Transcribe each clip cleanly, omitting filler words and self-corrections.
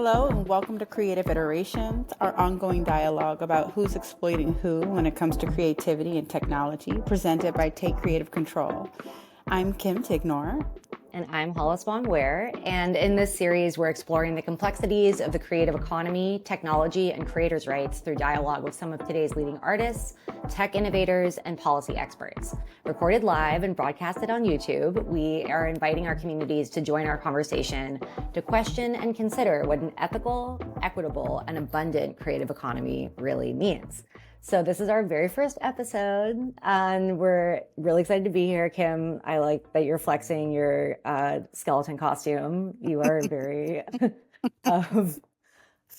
Hello and welcome to Creative Iterations, our ongoing dialogue about who's exploiting who when it comes to creativity and technology, presented by Take Creative Control. I'm Kim Tignor. And I'm Hollis Ware. And in this series, we're exploring the complexities of the creative economy, technology, and creators' rights through dialogue with some of today's leading artists, tech innovators, and policy experts. Recorded live and broadcasted on YouTube, we are inviting our communities to join our conversation to question and consider what an ethical, equitable, and abundant creative economy really means. So this is our very first episode, and we're really excited to be here. Kim, I like that you're flexing your skeleton costume. You are very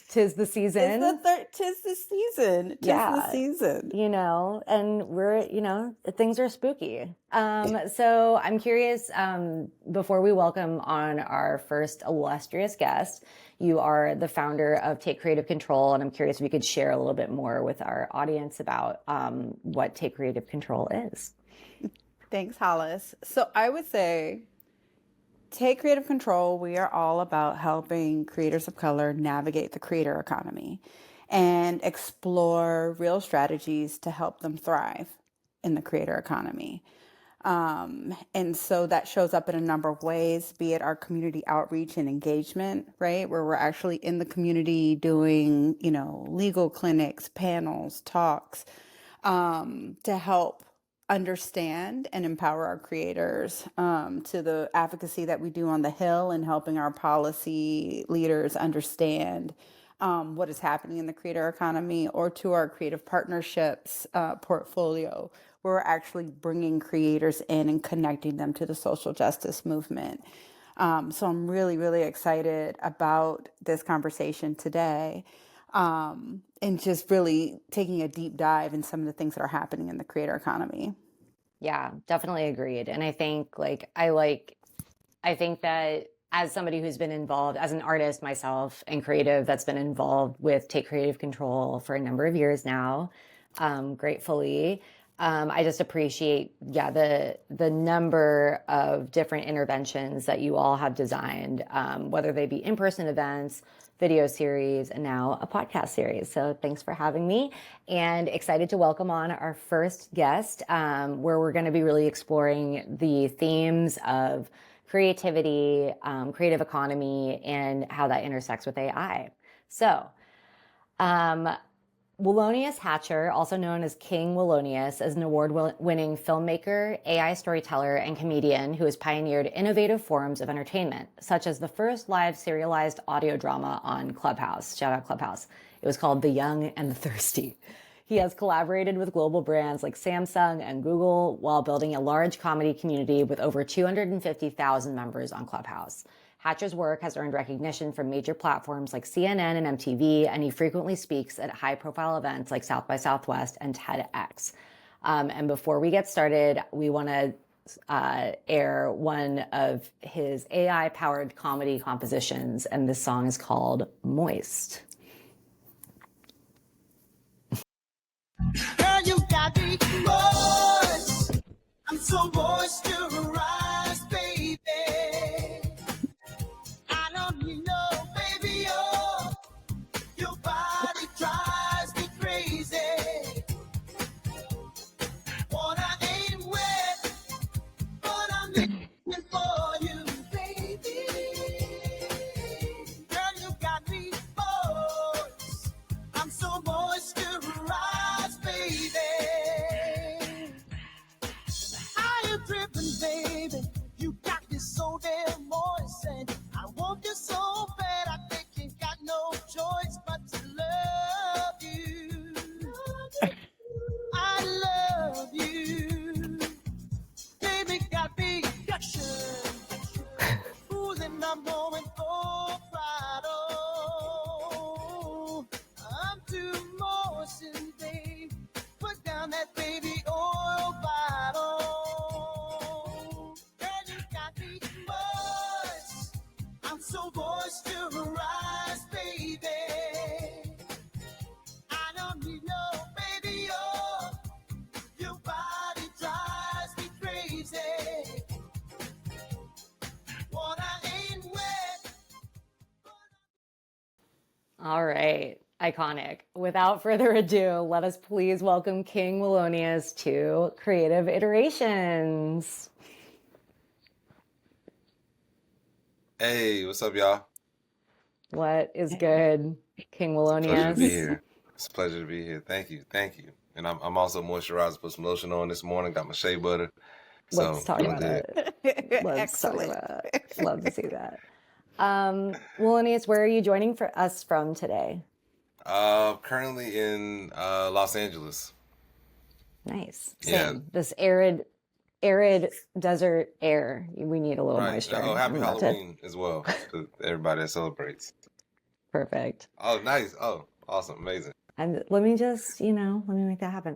tis the season. Tis the season. The season. You know, and we're, things are spooky. So I'm curious, before we welcome on our first illustrious guest, you are the founder of Take Creative Control, and I'm curious if you could share a little bit more with our audience about what Take Creative Control is. Thanks, Hollis. So I would say Take Creative Control, we are all about helping creators of color navigate the creator economy and explore real strategies to help them thrive in the creator economy. And so that shows up in a number of ways, be it our community outreach and engagement, right? Where we're actually in the community doing, legal clinics, panels, talks, to help understand and empower our creators, to the advocacy that we do on the Hill and helping our policy leaders understand what is happening in the creator economy, or to our creative partnerships portfolio, where we're actually bringing creators in and connecting them to the social justice movement. So I'm really, really excited about this conversation today, and just really taking a deep dive in some of the things that are happening in the creator economy. Yeah, definitely agreed. And I think I think that as somebody who's been involved as an artist myself and creative that's been involved with Take Creative Control for a number of years now, gratefully, I just appreciate, the number of different interventions that you all have designed, whether they be in-person events, video series, and now a podcast series. So thanks for having me, and excited to welcome on our first guest, where we're going to be really exploring the themes of creativity, creative economy, and how that intersects with AI. So, Willonius Hatcher, also known as King Willonius, is an award-winning filmmaker, AI storyteller, and comedian who has pioneered innovative forms of entertainment, such as the first live serialized audio drama on Clubhouse. Shout out Clubhouse. It was called The Young and the Thirsty. He has collaborated with global brands like Samsung and Google while building a large comedy community with over 250,000 members on Clubhouse. Hatcher's work has earned recognition from major platforms like CNN and MTV, and he frequently speaks at high-profile events like South by Southwest and TEDx. And before we get started, we want to air one of his AI-powered comedy compositions, and this song is called Moist. Girl, you got me moist. I'm so moisturized, baby. I don't need no baby, oh. Your body drives me crazy. Water ain't wet, but I'm looking for you, baby. Girl, you got me moist. I'm so moisturized, baby. I am driven, baby. You got me so damn moist, and I want you so bad. I think you got no choice but to love you. I love you. Baby got me gushing. Ooh, then I'm going for Friday. I'm too moistened, babe. Put down that baby oil bottle. Girl, you got me moist. I'm so moisturized, baby. I don't need no baby, oh. Your body drives me crazy. Water ain't wet. right. Iconic. Without further ado, let us please welcome King Willonius to Creative Iterations. Hey, what's up, y'all? What is good, King Pleasure to be Willonius? here. It's a pleasure to be here. Thank you, thank you. And I'm also moisturized. Put some lotion on this morning. Got my shea butter, Let's so talk feeling about good. it. Let's talk Excellent. about it. Love to see that. Willonius, where are you joining for us from today? Currently in Los Angeles. Nice. Yeah, Same. This arid desert air. We need a little right. moisture. Oh, happy I'm about to. Halloween as well to everybody that celebrates. Perfect. Oh, nice. Oh, awesome, amazing. And let me just, let me make that happen.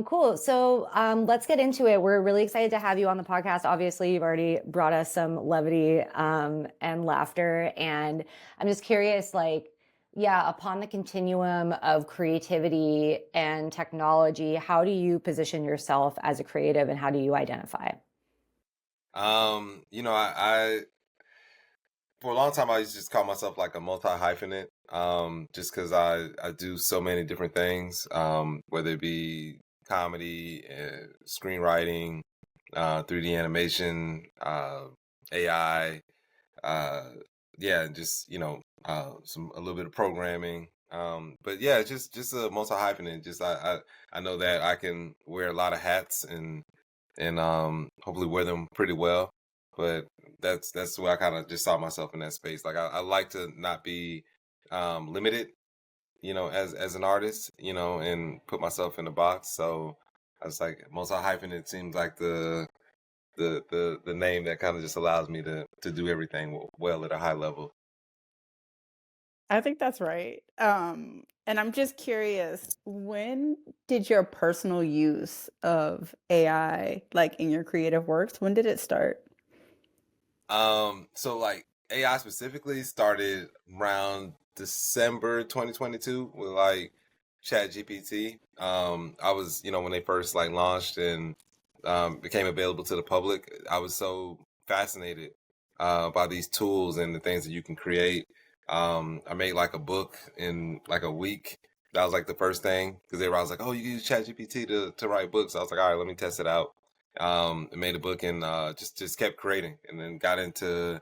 Cool. So let's get into it. We're really excited to have you on the podcast. Obviously, you've already brought us some levity and laughter. And I'm just curious, upon the continuum of creativity and technology, how do you position yourself as a creative and how do you identify? I for a long time I used to just call myself like a multi-hyphenate, just because I do so many different things, whether it be comedy, screenwriting, 3D animation, AI, uh, yeah, and just a little bit of programming. But yeah, just a multi-hyphenate. Just I know that I can wear a lot of hats and hopefully wear them pretty well. But that's where I kind of just saw myself in that space. Like I like to not be limited, as an artist, and put myself in a box. So I was like, multi hyphenate seems like the name that kind of just allows me to do everything well at a high level. I think that's right. And I'm just curious, when did your personal use of AI, like in your creative works, when did it start? So like AI specifically started around December 2022 with like Chat GPT. I was, when they first like launched and became available to the public, I was so fascinated by these tools and the things that you can create. I made like a book in like a week. That was like the first thing because everybody was like, "Oh, you can use Chat GPT to write books." I was like, "All right, let me test it out." I made a book and just kept creating, and then got into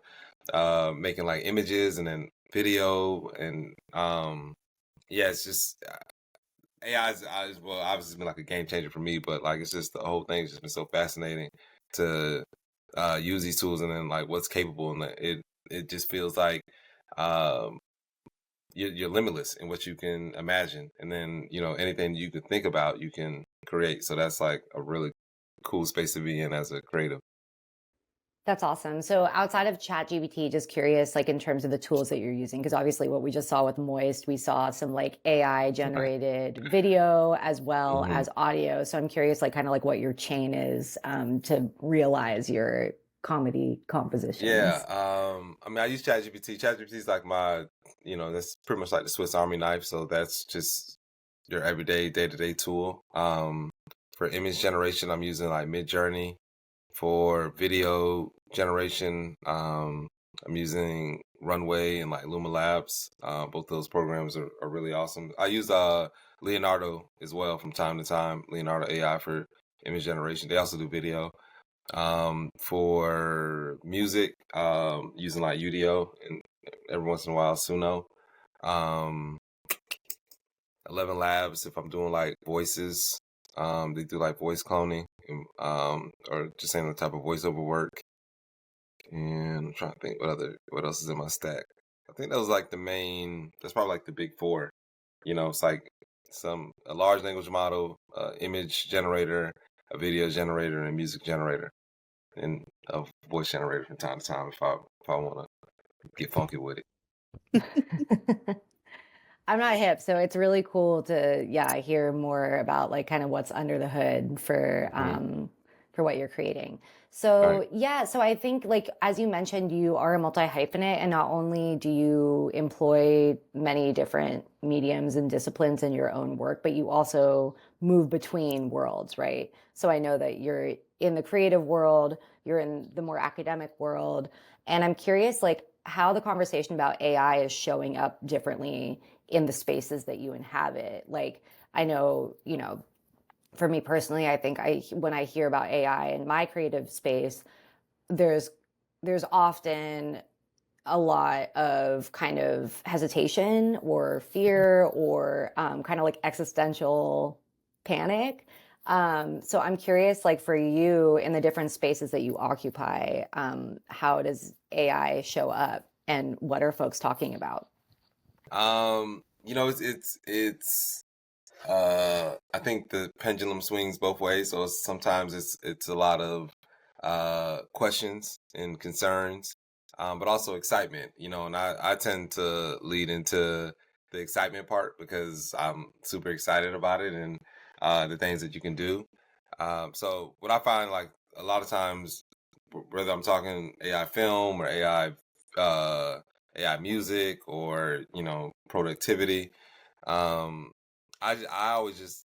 making like images and then video and yeah, it's just AI is well obviously been like a game changer for me, but like it's just the whole thing's just been so fascinating to use these tools and then like what's capable, and it just feels like um you're limitless in what you can imagine, and then anything you can think about you can create. So that's like a really cool space to be in as a creative. That's awesome. So outside of ChatGPT, just curious, like in terms of the tools that you're using, because obviously what we just saw with Moist, we saw some like AI Right. generated video as well hmm as audio. So I'm curious, like kind of like what your chain is to realize your comedy Yeah. compositions. I mean, I use ChatGPT. ChatGPT is like that's pretty much like the Swiss Army knife. So that's just your everyday, day-to-day tool. For image generation, I'm using like Midjourney. For video generation, I'm using Runway and like Luma Labs. Both those programs are really awesome. I use Leonardo as well from time to time. Leonardo AI for image generation. They also do video. For music, using like UDO and every once in a while Suno. Um, 11 Labs if I'm doing like voices. They do like voice cloning, or just any type of voiceover work. And I'm trying to think what else is in my stack. I think that was like the main. That's probably like the big four. It's like a large language model, image generator, a video generator, and a music generator, and a voice generator from time to time if I want to get funky with it. I'm not hip, so it's really cool to hear more about like kind of what's under the hood hmm for what you're creating. Right. So I think like as you mentioned, you are a multi-hyphenate, and not only do you employ many different mediums and disciplines in your own work, but you also move between worlds, right? So I know that you're in the creative world, you're in the more academic world, and I'm curious like how the conversation about AI is showing up differently in the spaces that you inhabit. Like, I know, for me personally, I think when I hear about AI in my creative space, there's often a lot of kind of hesitation or fear or kind of like existential panic. So I'm curious, like for you in the different spaces that you occupy, how does AI show up and what are folks talking about? It's I think the pendulum swings both ways. So sometimes it's a lot of questions and concerns, but also excitement. And I tend to lead into the excitement part because I'm super excited about it and the things that you can do. So what I find, like, a lot of times, whether I'm talking AI film or AI music or productivity, um, I always just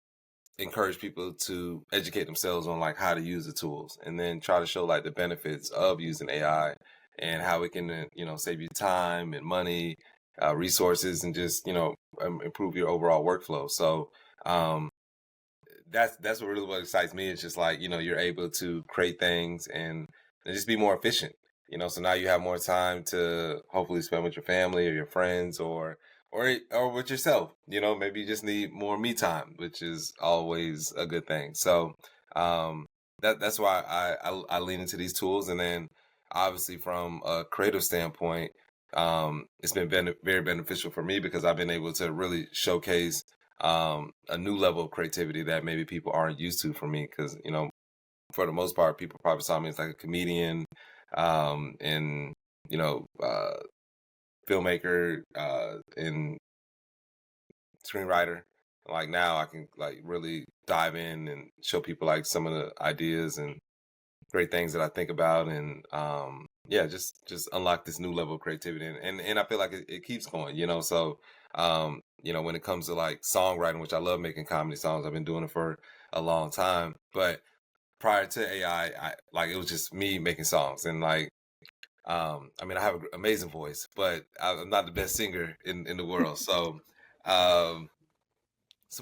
encourage people to educate themselves on like how to use the tools, and then try to show like the benefits of using AI and how it can save you time and money, resources, and just improve your overall workflow. So um, that's what excites me. It's just like you're able to create things and just be more efficient. So now you have more time to hopefully spend with your family or your friends or with yourself. Maybe you just need more me time, which is always a good thing. So that's why I lean into these tools, and then obviously from a creative standpoint, it's been very beneficial for me because I've been able to really showcase a new level of creativity that maybe people aren't used to from me. Because for the most part, people probably saw me as like a comedian, and filmmaker, and screenwriter. Like now, I can like really dive in and show people like some of the ideas and great things that I think about, and yeah, just unlock this new level of creativity, and I feel like it keeps going. So when it comes to like songwriting, which I love making comedy songs, I've been doing it for a long time, but prior to AI, like it was just me making songs, and like I mean, I have an amazing voice, but I'm not the best singer in the world. Um,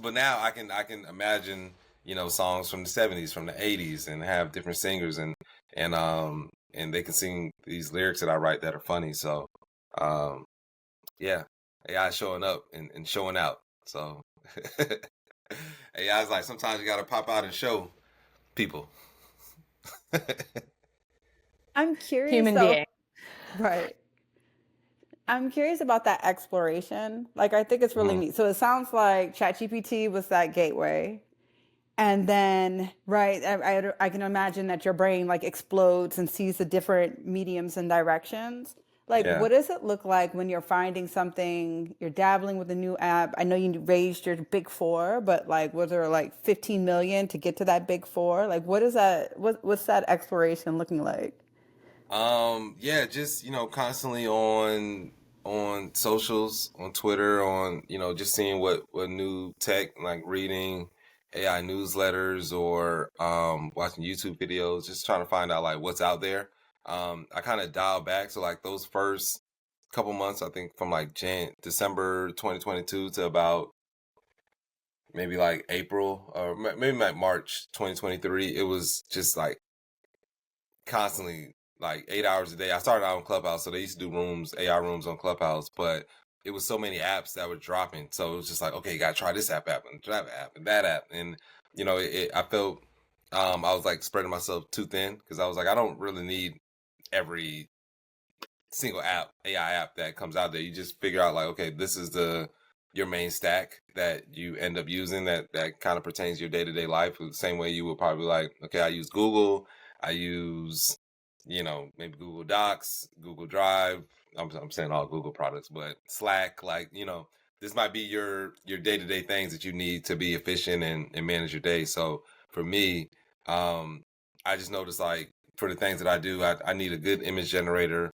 but now I can imagine songs from the 70s, from the 80s, and have different singers, and they can sing these lyrics that I write that are funny. So um, yeah, AI showing up and showing out. So AI is like, sometimes you got to pop out and show people. I'm curious Human though. being. Right. I'm curious about that exploration. Like, I think it's really Mhm. neat. So it sounds like ChatGPT was that gateway. And then, right, I can imagine that your brain like explodes and sees the different mediums and directions. Like, Yeah. what does it look like when you're finding something, you're dabbling with a new app? I know you raised your big four, but like, was there like 15 million to get to that big four? Like, what is that? What's that exploration looking like? Yeah, just constantly on socials, on Twitter, on just seeing what new tech, like reading AI newsletters or watching YouTube videos, just trying to find out like what's out there. I kind of dial back, so like those first couple months, I think from like December 2022 to about maybe like April or maybe like March 2023, it was just like constantly like 8 hours a day. I started out on Clubhouse, so they used to do rooms, AI rooms on Clubhouse, but it was so many apps that were dropping. So it was just like, okay, you gotta try this app and that app and that app. And I felt I was like spreading myself too thin because I was like, I don't really need every single AI app that comes out there. You just figure out like, okay, this is your main stack that you end up using that kind of pertains to your day-to-day life. The same way you would probably like, okay, I use Google, I use, maybe Google Docs, Google Drive. I'm saying all Google products, but Slack, like, this might be your day-to-day things that you need to be efficient and manage your day. So for me, I just noticed like for the things that I do, I need a good image generator,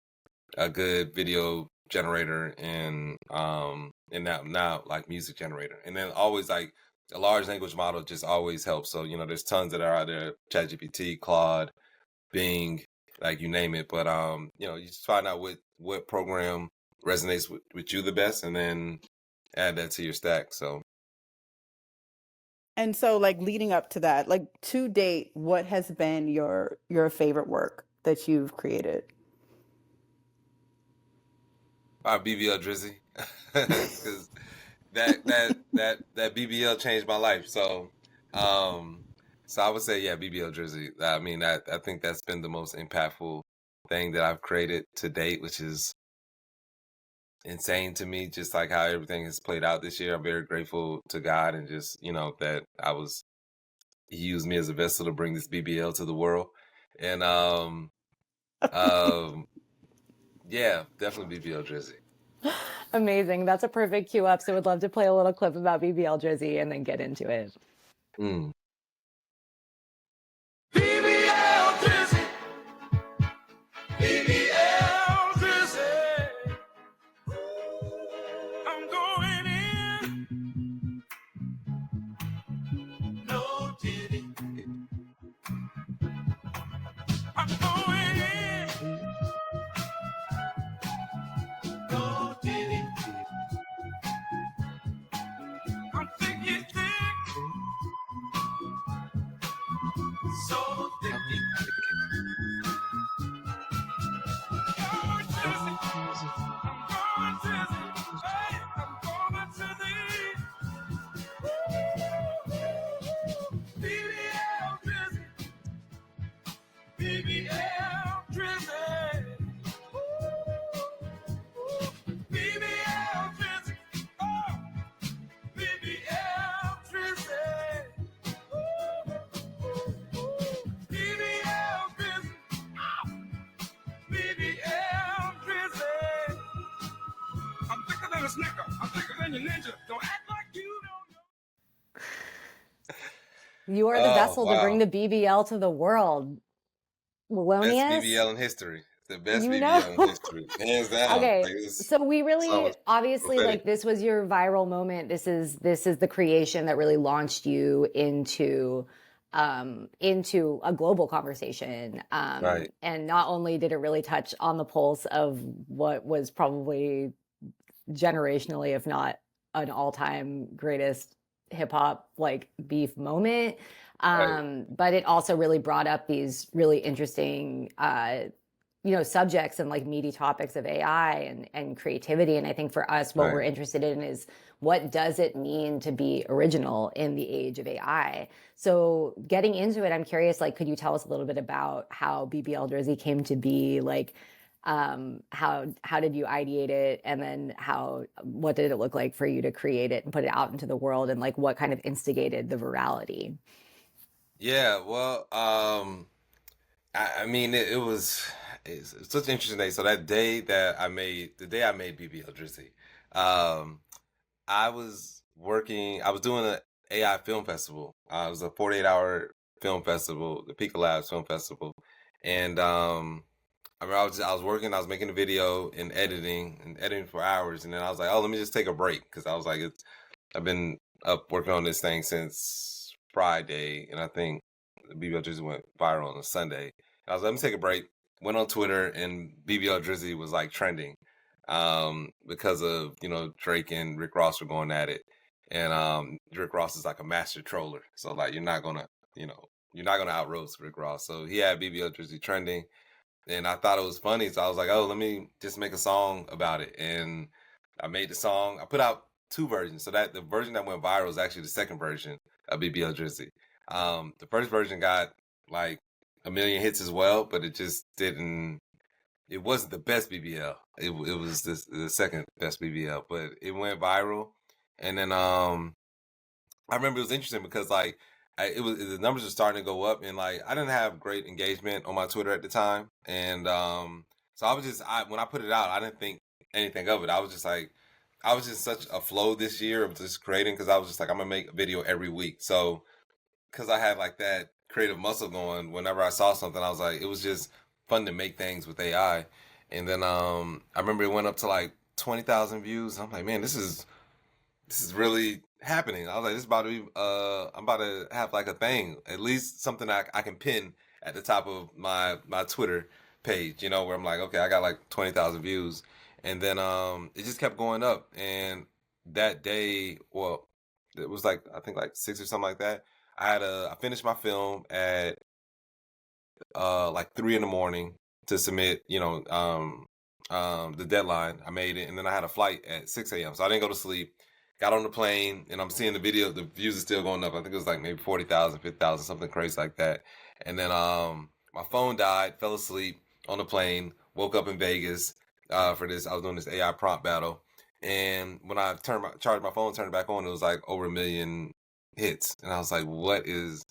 a good video generator, and now like music generator, and then always like a large language model just always helps. So there's tons that are out there: ChatGPT, Claude, Bing, like you name it. But you know, you just find out what program resonates with you the best, and then add that to your stack. So And so like leading up to that, like to date, what has been your favorite work that you've created? BBL Drizzy, because that BBL changed my life. Um, so I would say, yeah, BBL Drizzy. I mean, I think that's been the most impactful thing that I've created to date, which is insane to me. Just like how everything has played out this year, I'm very grateful to God, and just, you know, that He used me as a vessel to bring this BBL to the world, and um, yeah, definitely BBL Drizzy. Amazing. That's a perfect cue up. So would love to play a little clip about BBL Drizzy and then get into it. Mm. BBL Drizzy, BBL Drizzy. I'm going in. No diddy. I'm going in. No diddy. I'm thinking thick. So thicky. Going dizzy. I'm going dizzy. Hey, I'm going dizzy. BBL Drizzy, BBL Drizzy, BBL Drizzy, oh, BBL Drizzy, BBL Drizzy, BBL Drizzy. I'm thicker than a snicker, I'm thicker than your ninja. Don't act like you don't know. You are the Oh vessel to bring wow, the BBL to the world. best Willonius, BBL in history. The best you know. BBL in history, hands down. Okay, Like it's so we really almost obviously prophetic. like this was your viral moment. This is the creation that really launched you into a global conversation. Right, And not only did it really touch on the pulse of what was probably generationally, if not an all-time greatest hip hop like beef moment. right, But it also really brought up these really interesting subjects and like meaty topics of AI and creativity. And I think for us, what we're right. interested in is what does it mean to be original in the age of AI? So getting into it, I'm curious, like, could you tell us a little bit about how BBL Drizzy came to be? Like, how did you ideate it, and then what did it look like for you to create it and put it out into the world, and like what kind of instigated the virality? Yeah, well, I mean, it's such an interesting day. So that day that the day I made BBL Drizzy, um, I was doing an AI film festival. It was a 48-hour film festival, the Pika Labs Film Festival, and I mean, I was working, I was making a video and editing for hours, and then I was like, oh, let me just take a break because I was like, I've been up working on this thing since Friday, and I think the BBL Drizzy went viral on a Sunday. I was like, let me take a break. Went on Twitter, and BBL Drizzy was like trending, because of, you know, Drake and Rick Ross were going at it, and Rick Ross is like a master troller, so like you know, you're not gonna outroast Rick Ross. So he had BBL Drizzy trending, and I thought it was funny. So I was like, oh, let me just make a song about it. And I made the song. I put out two versions. So that the version that went viral is actually the second version of BBL Drizzy. The first version got like a million hits as well, but it just didn't. It wasn't the best BBL. It was the second best BBL, but it went viral. And then I remember it was interesting because like the numbers were starting to go up, and like I didn't have great engagement on my Twitter at the time, and so when I put it out, I didn't think anything of it. I was just such a flow this year of just creating, because I was just like, I'm gonna make a video every week. So because I had like that creative muscle going, whenever I saw something, I was like, it was just fun to make things with AI. And then I remember it went up to like 20,000 views. I'm like, man, this is really happening. I was like, this is about to be, I'm about to have like a thing, at least something I can pin at the top of my Twitter page, where I'm like, okay, I got like 20,000 views. And then it just kept going up. And that day, well, it was like, I think like 6 or something like that. I finished my film at like 3 in the morning to submit, the deadline. I made it, and then I had a flight at 6 a.m. So I didn't go to sleep. Got on the plane, and I'm seeing the video. The views are still going up. I think it was like maybe 40,000, 50,000, something crazy like that. And then my phone died. Fell asleep on the plane. Woke up in Vegas for this. I was doing this AI prompt battle, and when I charged my phone, turned it back on, it was like over 1 million hits, and I was like, "What is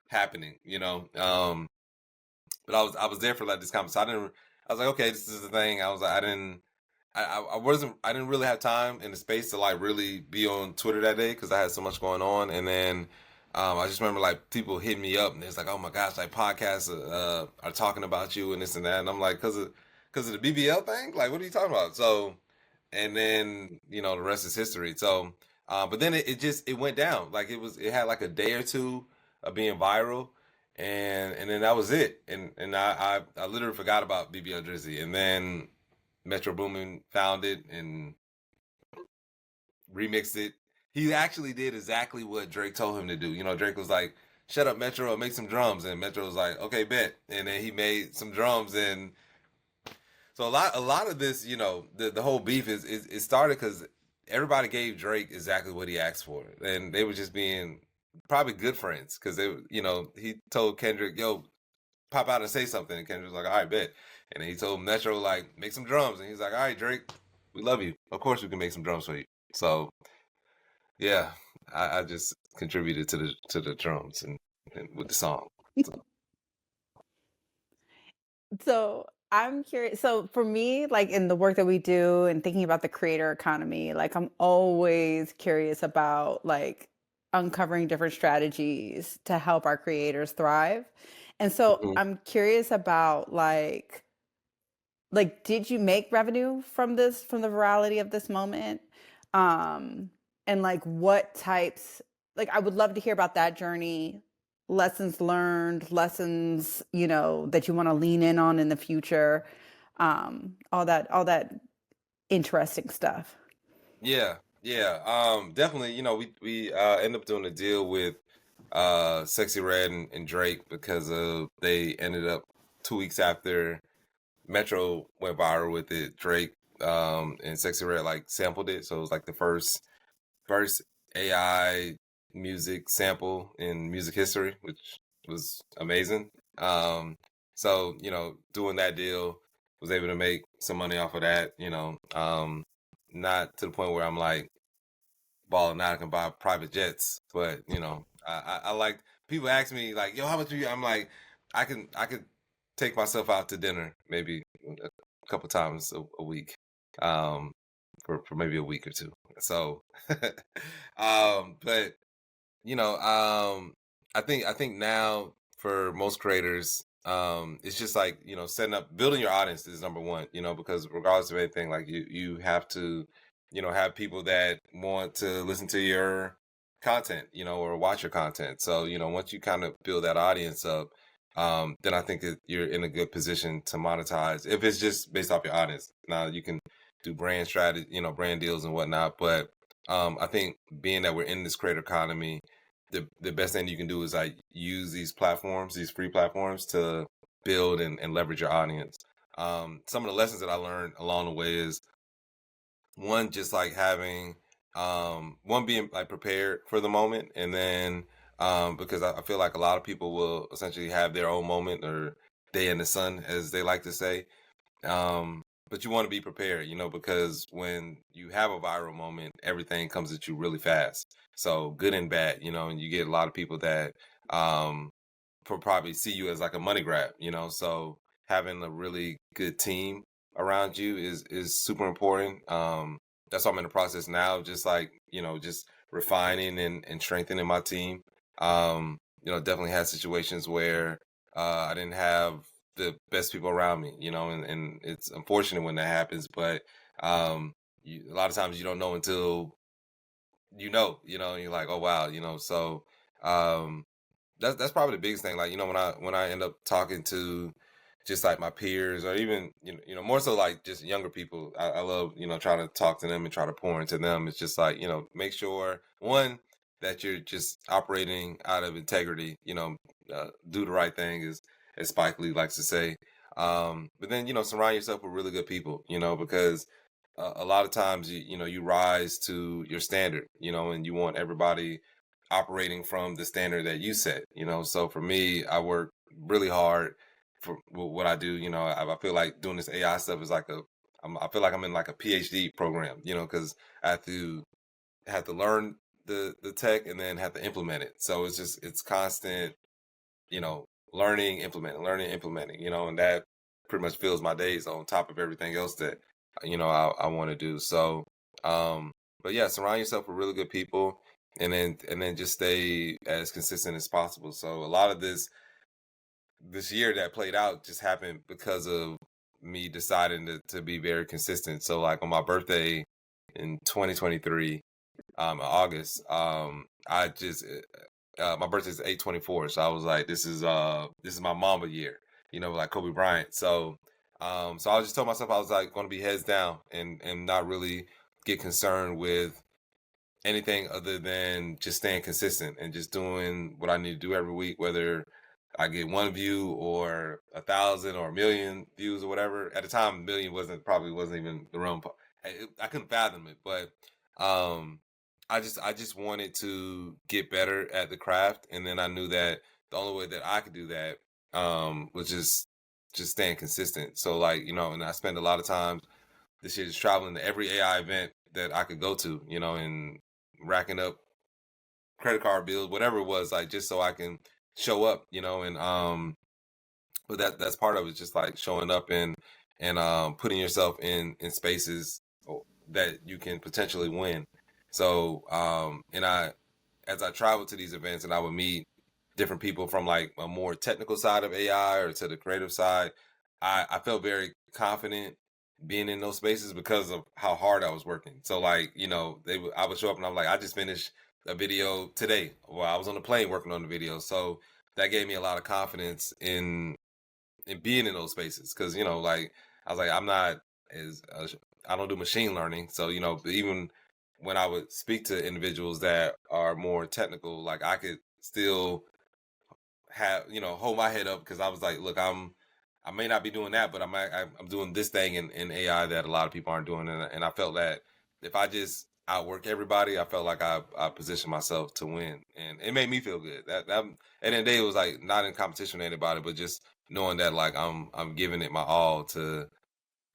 happening?" But I was there for like this conference. I was like, okay, this is the thing. I was like, I didn't really have time in the space to like really be on Twitter that day because I had so much going on. And then I just remember like people hitting me up and it's like, oh my gosh, like podcasts are talking about you and this and that. And I'm like, because of the BBL thing, like what are you talking about? So, and then the rest is history. So, but then it went down. Like it had like a day or two of being viral, and then that was it. And I literally forgot about BBL Drizzy, and then Metro Boomin found it and remixed it. He actually did exactly what Drake told him to do. Drake was like, "Shut up, Metro, and make some drums," and Metro was like, "Okay, bet." And then he made some drums, and so a lot of this, the whole beef is it started because everybody gave Drake exactly what he asked for, and they were just being probably good friends because he told Kendrick, "Yo, pop out and say something," and Kendrick was like, "All right, bet," and then he told Metro like, "Make some drums," and he's like, "All right, Drake, we love you. Of course we can make some drums for you." So yeah, I just contributed to the drums and with the song. So. So I'm curious. So for me, like in the work that we do and thinking about the creator economy, like I'm always curious about like uncovering different strategies to help our creators thrive. And so Mhm. I'm curious about like did you make revenue from the virality of this moment? Um and like what types, like I would love to hear about that journey, lessons learned, lessons, that you want to lean in on in the future. All that interesting stuff. Yeah, yeah. Definitely, we end up doing a deal with Sexy Red and Drake because they ended up 2 weeks after Metro went viral with it. Drake and Sexy Red like sampled it, so it was like the first AI music sample in music history, which was amazing. So doing that deal, was able to make some money off of that. Not to the point where I'm like balling out, I can buy private jets, but I like people ask me like, yo, how much do you? I'm like, I could take myself out to dinner maybe a couple times a week, um, for maybe a week or two. So, but you know, I think now for most creators, it's just like setting up, building your audience is number one. Because regardless of anything, like you have to, have people that want to listen to your content, or watch your content. So once you kind of build that audience up, then I think that you're in a good position to monetize if it's just based off your audience. Now you can do brand strategy, brand deals and whatnot, but I think being that we're in this creator economy, the best thing you can do is like use these platforms, these free platforms, to build and leverage your audience. Some of the lessons that I learned along the way is one, just like having one, being like prepared for the moment, and then because I feel like a lot of people will essentially have their own moment or day in the sun, as they like to say. But you want to be prepared, because when you have a viral moment, everything comes at you really fast. So good and bad, and you get a lot of people that um probably see you as like a money grab, So having a really good team around you is super important. That's why I'm in the process now, just like, just refining and strengthening my team. Definitely had situations where I didn't have the best people around me, and it's unfortunate when that happens, but a lot of times you don't know until and you're like, oh wow, so um that's probably the biggest thing. Like, when I end up talking to just like my peers, or even more so like just younger people. I love trying to talk to them and try to pour into them. It's just like make sure one that you're just operating out of integrity. Do the right thing, as Spike Lee likes to say. But then surround yourself with really good people. Because a lot of times you rise to your standard. And you want everybody operating from the standard that you set. So for me, I work really hard for what I do. I feel like doing this AI stuff is like I feel like I'm in like a PhD program. Because I have to learn the tech and then have to implement it. So it's constant, learning, implementing. And that pretty much fills my days on top of everything else that I want to do. So, but yeah, surround yourself with really good people, and then just stay as consistent as possible. So a lot of this year that played out just happened because of me deciding to be very consistent. So like on my birthday in 2023, August, I just my birthday is 8/24, so I was like, this is my mama year, like Kobe Bryant. So so I just told myself I was like going to be heads down and not really get concerned with anything other than just staying consistent and just doing what I need to do every week, whether I get 1 view or 1,000 or 1,000,000 views or whatever. At the time, 1,000,000 probably wasn't even the realm. I couldn't fathom it, but um, I just wanted to get better at the craft, and then I knew that the only way that I could do that was just staying consistent. So like and I spent a lot of time this year just traveling to every AI event that I could go to, and racking up credit card bills, whatever it was, like just so I can show up, and but that's part of it, just like showing up and putting yourself in spaces that you can potentially win. So and as I traveled to these events and I would meet different people from like a more technical side of AI or to the creative side, I felt very confident being in those spaces because of how hard I was working. So like, I would show up and I'm like, I just finished a video today. Well, I was on the plane working on the video. So that gave me a lot of confidence in being in those spaces. Cause like, I was like, I'm not as, I don't do machine learning. So, even when I would speak to individuals that are more technical, like I could still have hold my head up because I was like, look, I may not be doing that, but I'm doing this thing in AI that a lot of people aren't doing, and I felt that if I just outwork everybody, I felt like I positioned myself to win, and it made me feel good. That at the end of the day, it was like not in competition with anybody, but just knowing that like I'm giving it my all to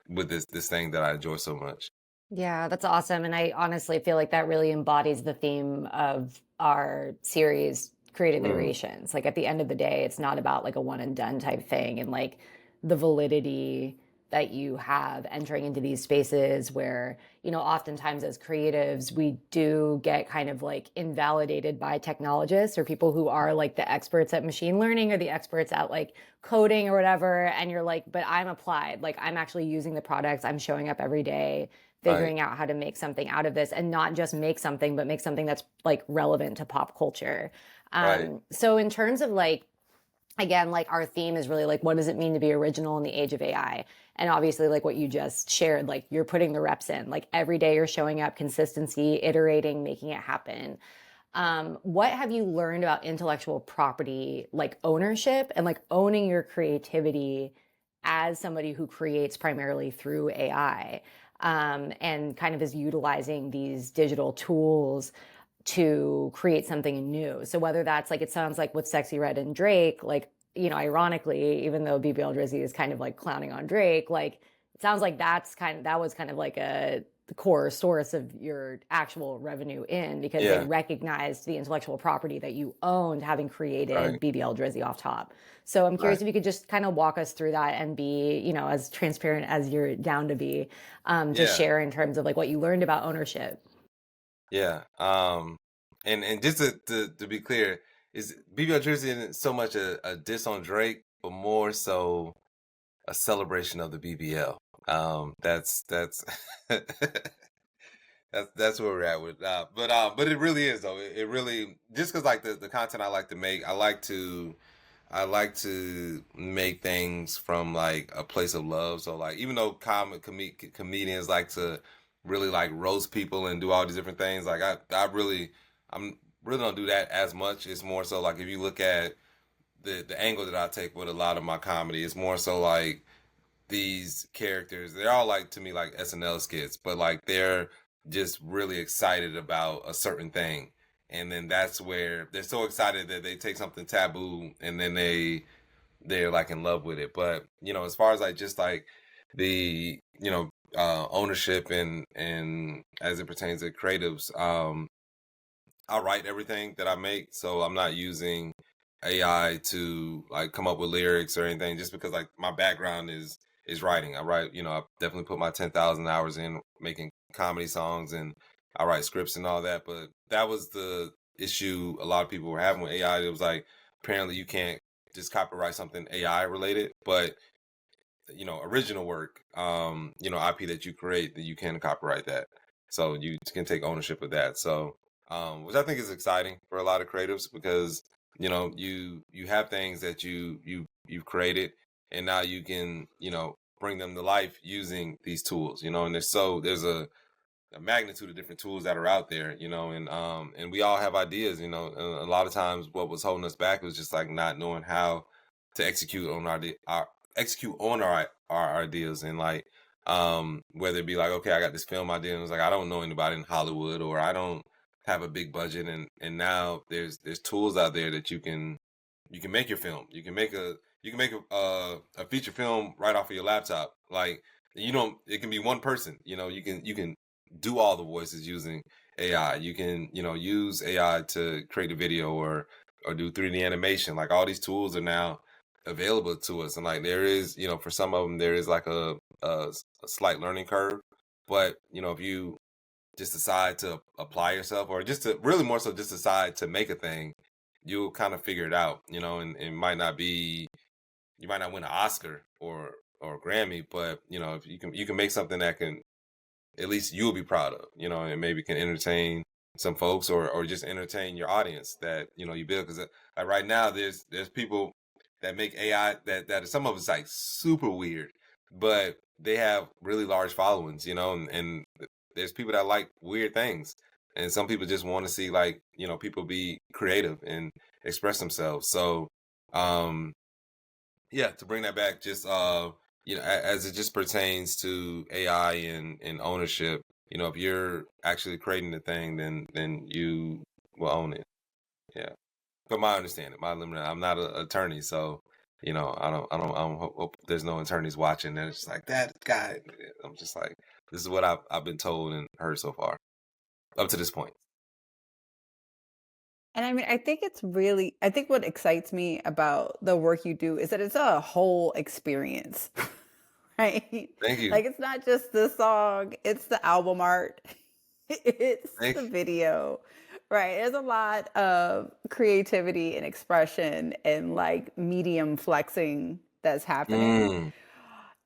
with this thing that I enjoy so much. Yeah, that's awesome. And I honestly feel like that really embodies the theme of our series, Creative Mm, Iterations. Like at the end of the day, it's not about like a one and done type thing and like the validity that you have entering into these spaces where, oftentimes as creatives, we do get kind of like invalidated by technologists or people who are like the experts at machine learning or the experts at like coding or whatever. And you're like, but I'm applied, like I'm actually using the products, I'm showing up every day right, figuring out how to make something out of this and not just make something, but make something that's like relevant to pop culture. right, So in terms of like, again, like our theme is really like, what does it mean to be original in the age of AI? And obviously, like what you just shared, like you're putting the reps in, like every day you're showing up, consistency, iterating, making it happen. What have you learned about intellectual property, like ownership and like owning your creativity as somebody who creates primarily through AI and kind of is utilizing these digital tools to create something new? So whether that's like, it sounds like with Sexy Red and Drake, like, ironically, even though BBL Drizzy is kind of like clowning on Drake, like it sounds like that was kind of like the core source of your actual revenue in because they yeah, recognized the intellectual property that you owned having created right, BBL Drizzy off top. So I'm right, curious if you could just kind of walk us through that and be, as transparent as you're down to be, to yeah. share in terms of like what you learned about ownership. Yeah. And just to be clear, is BBL Drizzy isn't so much a diss on Drake, but more so a celebration of the BBL. That's that's where we're at with but it really is though. It really just because like the content I like to make, I like to I like to make things from like a place of love. So like even though comedians like to really like roast people and do all these different things, like I'm really don't do that as much. It's more so like if you look at the angle that I take with a lot of my comedy, it's more so like these characters, they're all like to me like SNL skits, but like they're just really excited about a certain thing. And then that's where they're so excited that they take something taboo and then they're like in love with it. But as far as like just like the ownership and as it pertains to creatives, I write everything that I make, so I'm not using AI to like come up with lyrics or anything. Just because like my background is writing. I write, I definitely put my 10,000 hours in making comedy songs, and I write scripts and all that. But that was the issue a lot of people were having with AI. It was like apparently you can't just copyright something AI related, but original work, IP that you create, that you can copyright that. So you can take ownership of that. So, which I think is exciting for a lot of creatives because, you have things that you've created and now you can, bring them to life using these tools, and there's a magnitude of different tools that are out there, and we all have ideas, and a lot of times what was holding us back was just like not knowing how to execute on our ideas, and like whether it be like, okay, I got this film idea and it's like I don't know anybody in Hollywood, or I don't have a big budget, and now there's tools out there that you can make your film. You can make a feature film right off of your laptop. Like it can be one person. You can do all the voices using AI. You can use AI to create a video or do 3D animation. Like all these tools are now available to us, and like there is for some of them there is like a slight learning curve, but if you just decide to apply yourself, or just to really more so just decide to make a thing, you'll kind of figure it out, and it might not be, you might not win an Oscar or a Grammy, but if you can make something that can at least you'll be proud of, and maybe can entertain some folks, or just entertain your audience that you build. Because like right now there's people that make AI that some of it's like super weird, but they have really large followings, and there's people that like weird things, and some people just want to see like people be creative and express themselves. So um yeah, to bring that back, just as it just pertains to AI and ownership, if you're actually creating the thing, then you will own it. Yeah, from my understanding, my limited. I'm not an attorney, so I don't hope there's no attorneys watching. And it's just like that guy. I'm just like, this is what I've been told and heard so far up to this point. And I mean, I think what excites me about the work you do is that it's a whole experience, right? Thank you. Like it's not just the song, it's the album art, it's Thank the you. video, right? There's a lot of creativity and expression and like medium flexing that's happening. Mm,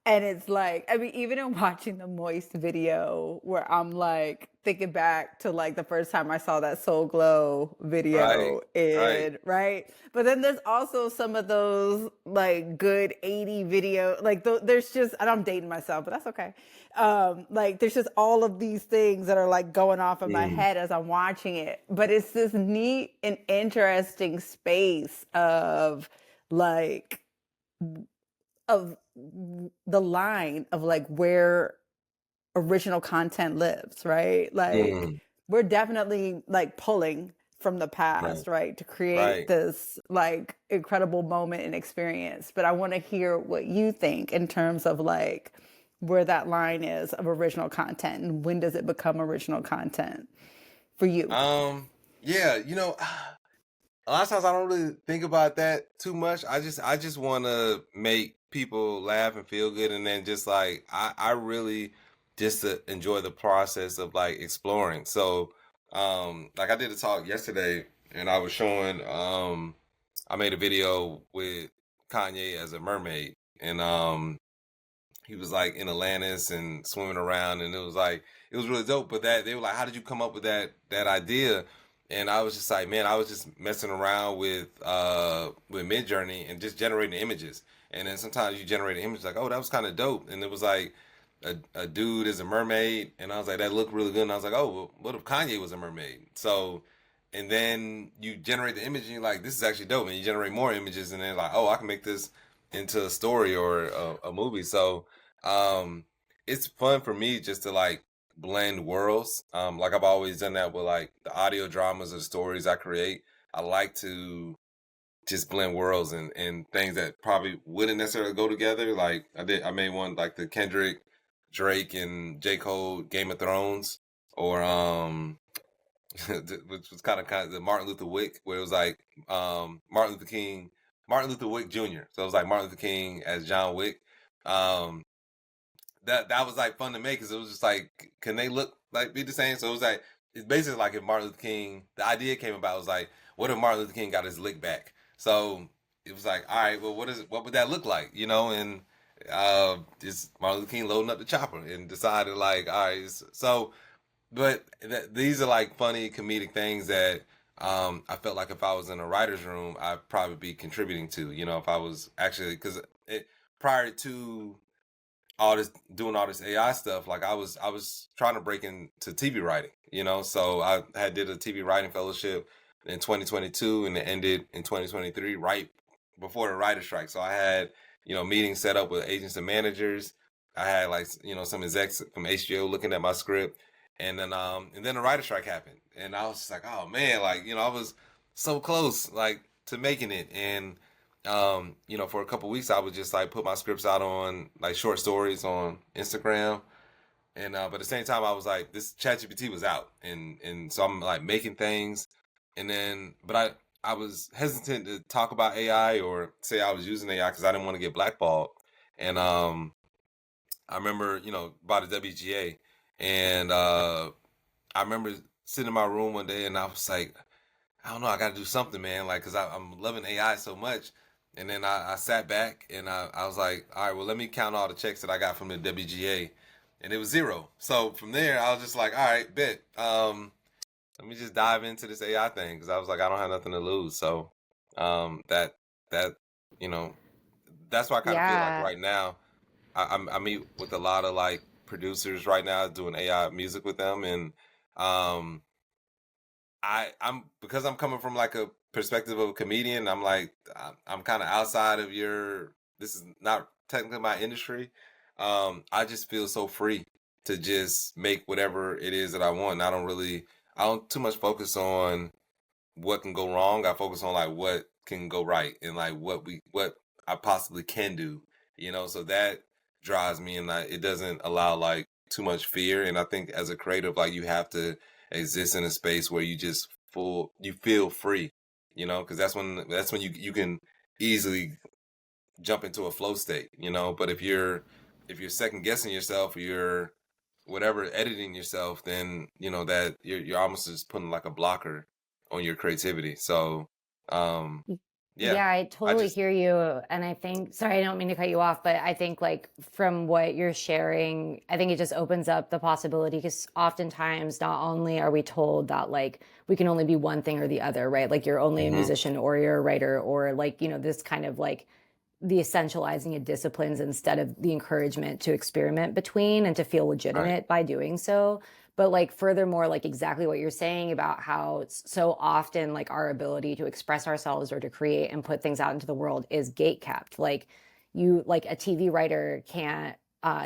And it's like, I mean, even in watching the Moist video, where I'm like thinking back to like the first time I saw that Soul Glow right. video, Right. and right. But then there's also some of those like good 80 video, like there's just, and I'm dating myself, but that's okay. Like there's just all of these things that are like going off in my Mm, head as I'm watching it. But it's this neat and interesting space like, of the line of like where original content lives, right? Like mm, we're definitely like pulling from the right. past, right, to create Right. this like incredible moment and experience. But I want to hear what you think in terms of like where that line is of original content and when does it become original content for you? Um. Yeah. A lot of times I don't really think about that too much. I just want to make people laugh and feel good, and then just like I really just to enjoy the process of like exploring. So like I did a talk yesterday, and I was showing I made a video with Kanye as a mermaid, and he was like in Atlantis and swimming around, and it was really dope. But that they were like, how did you come up with that idea? And I was just like, man, I was just messing around with Midjourney and just generating images. And then sometimes you generate an image like, oh, that was kind of dope. And it was like a dude is a mermaid, and I was like, that looked really good. And I was like, oh, well, what if Kanye was a mermaid? So, and then you generate the image, and you're like, this is actually dope. And you generate more images, and then like, oh, I can make this into a story or a movie. So, um, it's fun for me just to like blend worlds. Like I've always done that with like the audio dramas or stories I create. I like to just blend worlds and things that probably wouldn't necessarily go together. Like I made one like the Kendrick, Drake, and J. Cole Game of Thrones, or which was kind of the Martin Luther Wick, where it was like Martin Luther Wick Jr. So it was like Martin Luther King as John Wick. Um, that was like fun to make because it was just like, can they look like be the same? So it was like it's basically like if Martin Luther King, the idea came about was like, what if Martin Luther King got his lick back? So it was like, all right, well, what would that look like, you know? And it's Martin Luther King loading up the chopper and decided like, all right, so but these are like funny comedic things that I felt like if I was in a writer's room, I'd probably be contributing to, you know, if I was actually because prior to all this doing all this AI stuff, like I was trying to break into TV writing, you know. So I had did a TV writing fellowship in 2022 and it ended in 2023, right before the writer strike. So I had, you know, meetings set up with agents and managers. I had like, you know, some execs from HBO looking at my script. And then the writer strike happened. And I was just like, oh man, like, you know, I was so close like to making it. And you know, for a couple weeks I would just like put my scripts out on like short stories on Instagram. And but at the same time I was like this ChatGPT was out and so I'm like making things and then but I was hesitant to talk about AI or say I was using AI because I didn't want to get blackballed. And I remember, you know, about the WGA and I remember sitting in my room one day and I was like, I don't know, I got to do something, man. Like, cause I'm loving AI so much. And then I sat back and I was like, all right, well, let me count all the checks that I got from the WGA. And it was zero. So from there, I was just like, all right, bet. Let me just dive into this AI thing. Cause I was like, I don't have nothing to lose. So, that, that, you know, that's why I kind of feel like Yeah. right now, I meet with a lot of like producers right now doing AI music with them. And, um, I'm because I'm coming from like a perspective of a comedian. I'm like I'm kind of outside of your. This is not technically my industry. I just feel so free to just make whatever it is that I want. And I don't too much focus on what can go wrong. I focus on like what can go right and like what I possibly can do. You know, so that drives me, and it doesn't allow like too much fear. And I think as a creative, like you have to exist in a space where you feel free. You know, because that's when you can easily jump into a flow state. You know, but if you're second guessing yourself, or you're whatever editing yourself, then you know that you're almost just putting like a blocker on your creativity. So, um, yeah, Yeah, I I totally just hear you. And I think, sorry, I don't mean to cut you off, but I think like from what you're sharing, I think it just opens up the possibility because oftentimes not only are we told that like we can only be one thing or the other, right? Like you're only a hmm musician or you're a writer or like, you know, this kind of like the essentializing of disciplines instead of the encouragement to experiment between and to feel right, legitimate by doing so. But like furthermore, like exactly what you're saying about how it's so often like our ability to express ourselves or to create and put things out into the world is gate kept. Like you like a TV writer can't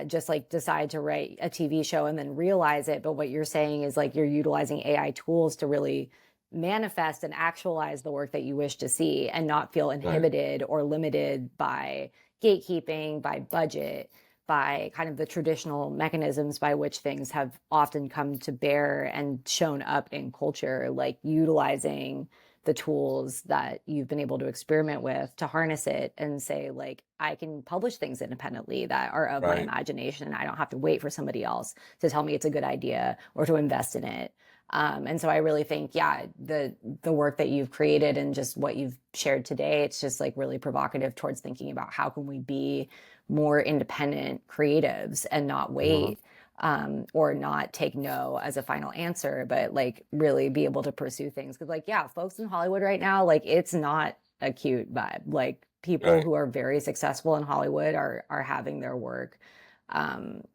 just like decide to write a TV show and then realize it. But what you're saying is like you're utilizing AI tools to really manifest and actualize the work that you wish to see and not feel right, inhibited or limited by gatekeeping, by budget, by kind of the traditional mechanisms by which things have often come to bear and shown up in culture, like utilizing the tools that you've been able to experiment with to harness it and say like I can publish things independently that are of my right, imagination. I don't have to wait for somebody else to tell me it's a good idea or to invest in it. And so I really think, yeah, the work that you've created and just what you've shared today, it's just like really provocative towards thinking about how can we be more independent creatives and not hmm wait. or not take no as a final answer, but like really be able to pursue things. Cause like, yeah, folks in Hollywood right now, like it's not a cute vibe. Like people Right. who are very successful in Hollywood are having their work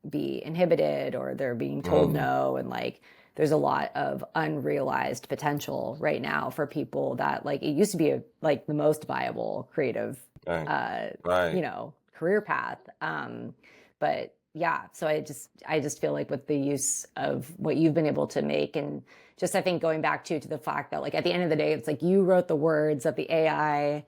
be inhibited, or they're being told no. And like there's a lot of unrealized potential right now for people that like it used to be like the most viable creative Right. you know, career path. But yeah, so I just feel like with the use of what you've been able to make, and just I think going back to the fact that like at the end of the day, it's like you wrote the words that the AI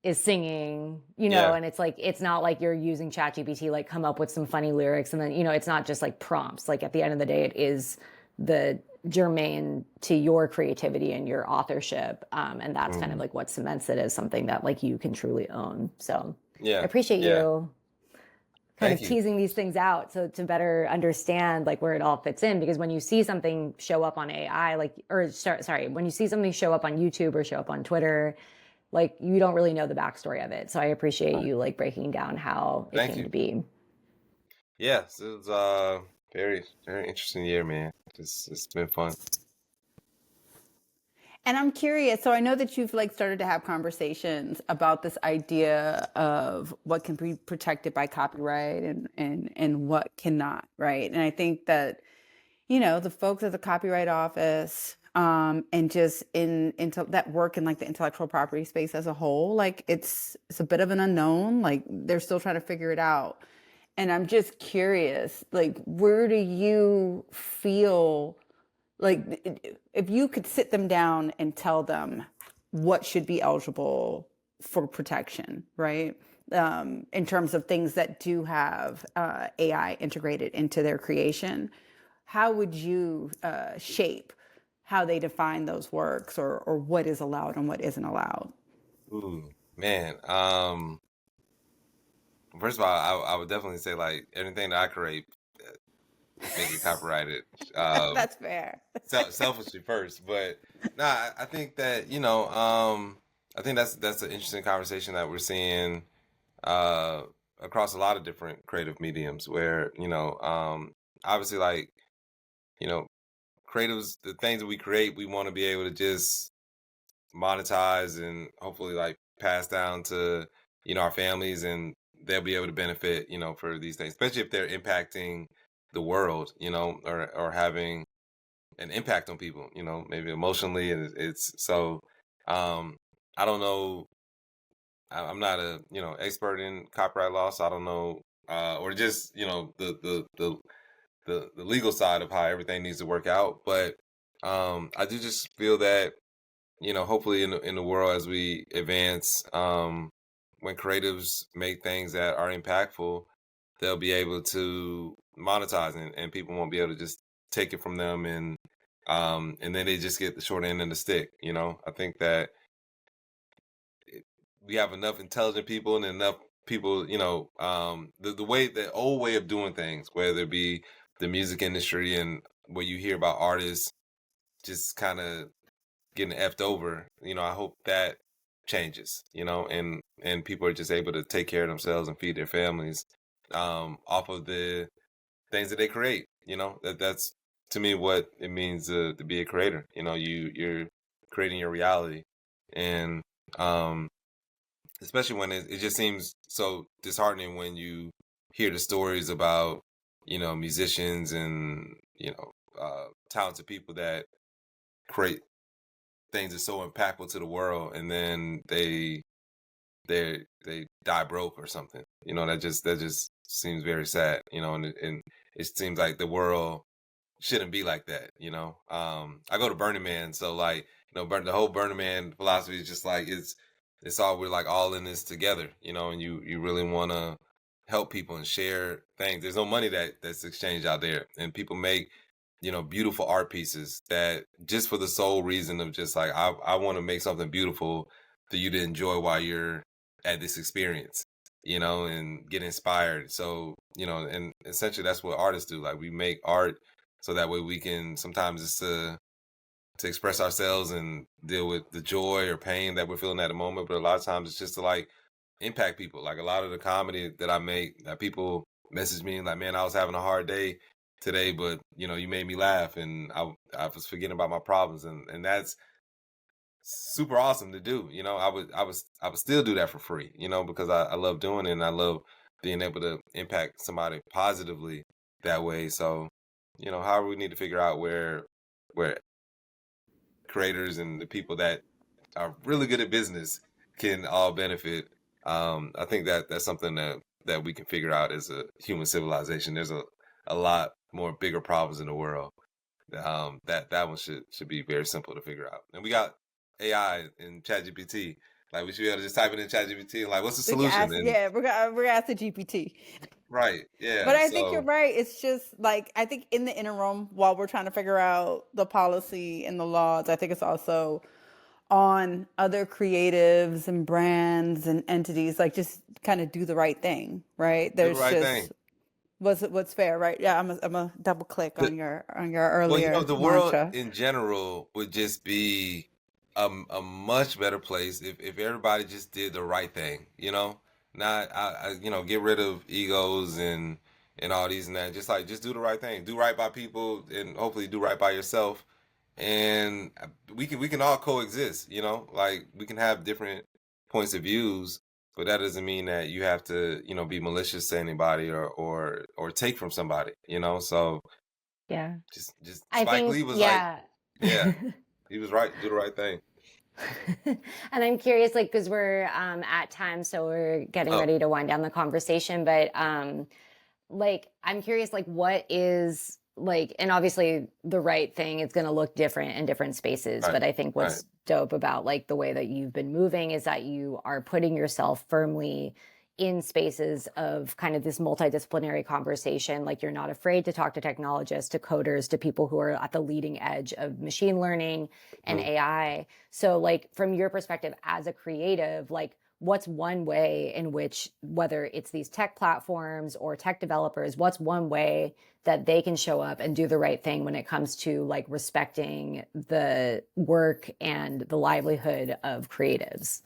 is singing, you know, Yeah. and it's like it's not like you're using ChatGPT like come up with some funny lyrics, and then you know it's not just like prompts. Like at the end of the day, it is the germane to your creativity and your authorship, and that's kind of like what cements it as something that like you can truly own. So I Yeah. appreciate Yeah. you kind Thank of you. teasing these things out so to better understand like where it all fits in, because when you see something show up on AI, like, or sorry, when you see something show up on YouTube or show up on Twitter, like you don't really know the backstory of it. So I appreciate you like breaking down how it Thank came you. to be. Yeah, so it was very, very interesting year, man. It's been fun. And I'm curious, so I know that you've like started to have conversations about this idea of what can be protected by copyright and what cannot, right? And I think that, you know, the folks at the Copyright Office, and just into that work in like the intellectual property space as a whole, like it's a bit of an unknown. Like they're still trying to figure it out. And I'm just curious, like, where do you feel like if you could sit them down and tell them what should be eligible for protection, right? In terms of things that do have AI integrated into their creation, how would you shape how they define those works, or what is allowed and what isn't allowed? Ooh, man. First of all, I would definitely say like everything that I create, uh, make it copyrighted. That's fair. Selfishly first, but nah, I think that I think that's an interesting conversation that we're seeing uh, across a lot of different creative mediums, where obviously like you know creatives, the things that we create, we want to be able to just monetize and hopefully like pass down to our families, and they'll be able to benefit for these things, especially if they're impacting the world, or having an impact on people, maybe emotionally. And it's so I don't know. I'm not a expert in copyright law, so I don't know, or just the legal side of how everything needs to work out. But I do just feel that hopefully in the world as we advance, when creatives make things that are impactful, they'll be able to monetize, and people won't be able to just take it from them, and then they just get the short end of the stick. I think that we have enough intelligent people and enough people, the old way of doing things, whether it be the music industry and where you hear about artists just kind of getting effed over. I hope that changes, and people are just able to take care of themselves and feed their families off of the things that they create. That's to me what it means to be a creator. You're creating your reality, and especially when it just seems so disheartening when you hear the stories about musicians and talented people that create things that's so impactful to the world, and then they die broke or something. That just seems very sad. And it seems like the world shouldn't be like that. I go to Burning Man, so like the whole Burning Man philosophy is just like it's all, we're like all in this together. And you really want to help people and share things. There's no money that's exchanged out there, and people make beautiful art pieces that just for the sole reason of just like I want to make something beautiful for you to enjoy while you're at this experience, and get inspired. So and essentially that's what artists do. Like we make art so that way we can sometimes just to express ourselves and deal with the joy or pain that we're feeling at the moment. But a lot of times it's just to like impact people. Like a lot of the comedy that I make, that people message me like, man, I was having a hard day. today, but you made me laugh, and I was forgetting about my problems, and that's super awesome to do. I would still do that for free, because I love doing it, and I love being able to impact somebody positively that way. So, however, we need to figure out where creators and the people that are really good at business can all benefit. I think that's something that we can figure out as a human civilization. There's a lot more bigger problems in the world. That one should be very simple to figure out. And we got AI and ChatGPT. Like, we should be able to just type it in ChatGPT and, like, what's the We can solution? ask, And yeah, we're gonna ask the GPT. right, But yeah. I think you're So right. It's just like, I think in the interim, while we're trying to figure out the policy and the laws, I think it's also on other creatives and brands and entities, like, just kind of do the right thing, right? do the There's right thing. just what's fair, right? Yeah, I'm a double click The, on your well, earlier the world mantra. in general would just be a much better place if everybody just did the right thing. Not get rid of egos and all these and that. Just do the right thing. Do right by people, and hopefully do right by yourself. And we can all coexist. Like, we can have different points of views, but that doesn't mean that you have to be malicious to anybody or take from somebody. So Yeah. just I Spike think, Lee was like, yeah. yeah, he was right. Do the right thing. And I'm curious, like, because we're at time, so we're getting Oh, ready to wind down the conversation. But like, I'm curious, like, what is like, and obviously the right thing is going to look different in different spaces. right, But I think right. what's dope about like the way that you've been moving is that you are putting yourself firmly in spaces of kind of this multidisciplinary conversation. Like, you're not afraid to talk to technologists, to coders, to people who are at the leading edge of machine learning and True. AI. So, like, from your perspective as a creative, like, what's one way in which, whether it's these tech platforms or tech developers, what's one way that they can show up and do the right thing when it comes to like respecting the work and the livelihood of creatives?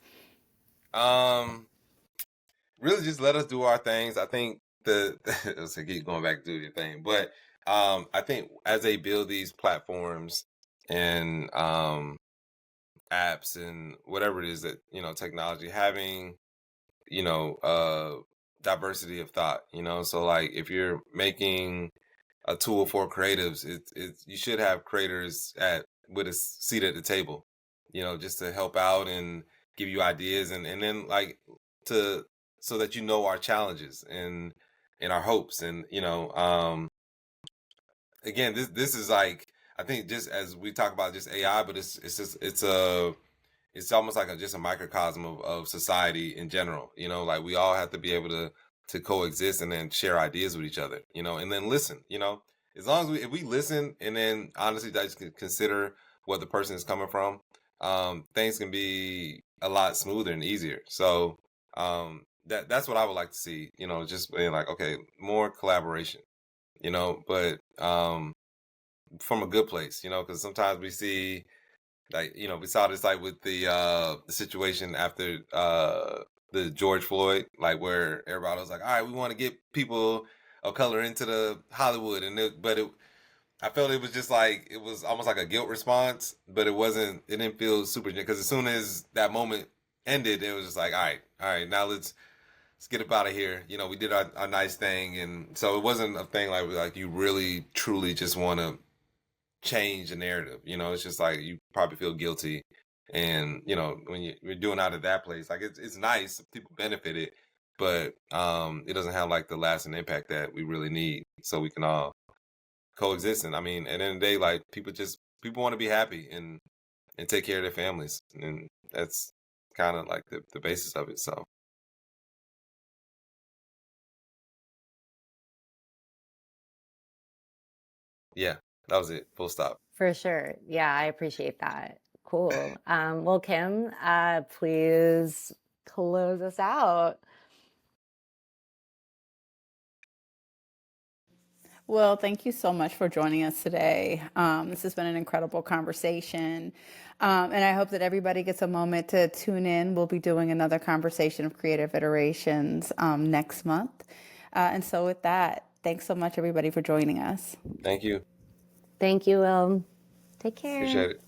Um, really, just let us do our things. I think the let's say keep going back to do your thing, but I think as they build these platforms and apps and whatever it is that technology, having diversity of thought. So, like, if you're making a tool for creatives, you should have creators at with a seat at the table, just to help out and give you ideas, and then, like, to so that our challenges and our hopes, and again, this is like, I think, just as we talk about just AI, but it's almost like just a microcosm of society in general. Like, we all have to be able to coexist and then share ideas with each other. And then listen. As long as if we listen and then honestly just consider where the person is coming from, things can be a lot smoother and easier. So that's what I would like to see. Just being like, okay, more collaboration. But from a good place. Because sometimes we see, like, we saw this, like, with the situation after the George Floyd, like, where everybody was like, all right, we want to get people of color into the Hollywood, I felt it was just like, it was almost like a guilt response, but it didn't feel super, because as soon as that moment ended, it was just like, all right, now let's get up out of here. We did our nice thing, and so it wasn't a thing like you really truly just want to change the narrative. It's just like, you probably feel guilty, and when you're doing out of that place, like, it's nice, people benefited, but it doesn't have like the lasting impact that we really need, so we can all coexist. And I mean, at the end of the day, like, people want to be happy and take care of their families, and that's kind of like the basis of it. So yeah, that was it, full stop. For sure. Yeah, I appreciate that. Cool. Well, Kim, please close us out. Well, thank you so much for joining us today. This has been an incredible conversation. And I hope that everybody gets a moment to tune in. We'll be doing another conversation of creative iterations next month. And so, with that, Thanks so much, everybody, for joining us. Thank you. Thank you, Take care. Appreciate it.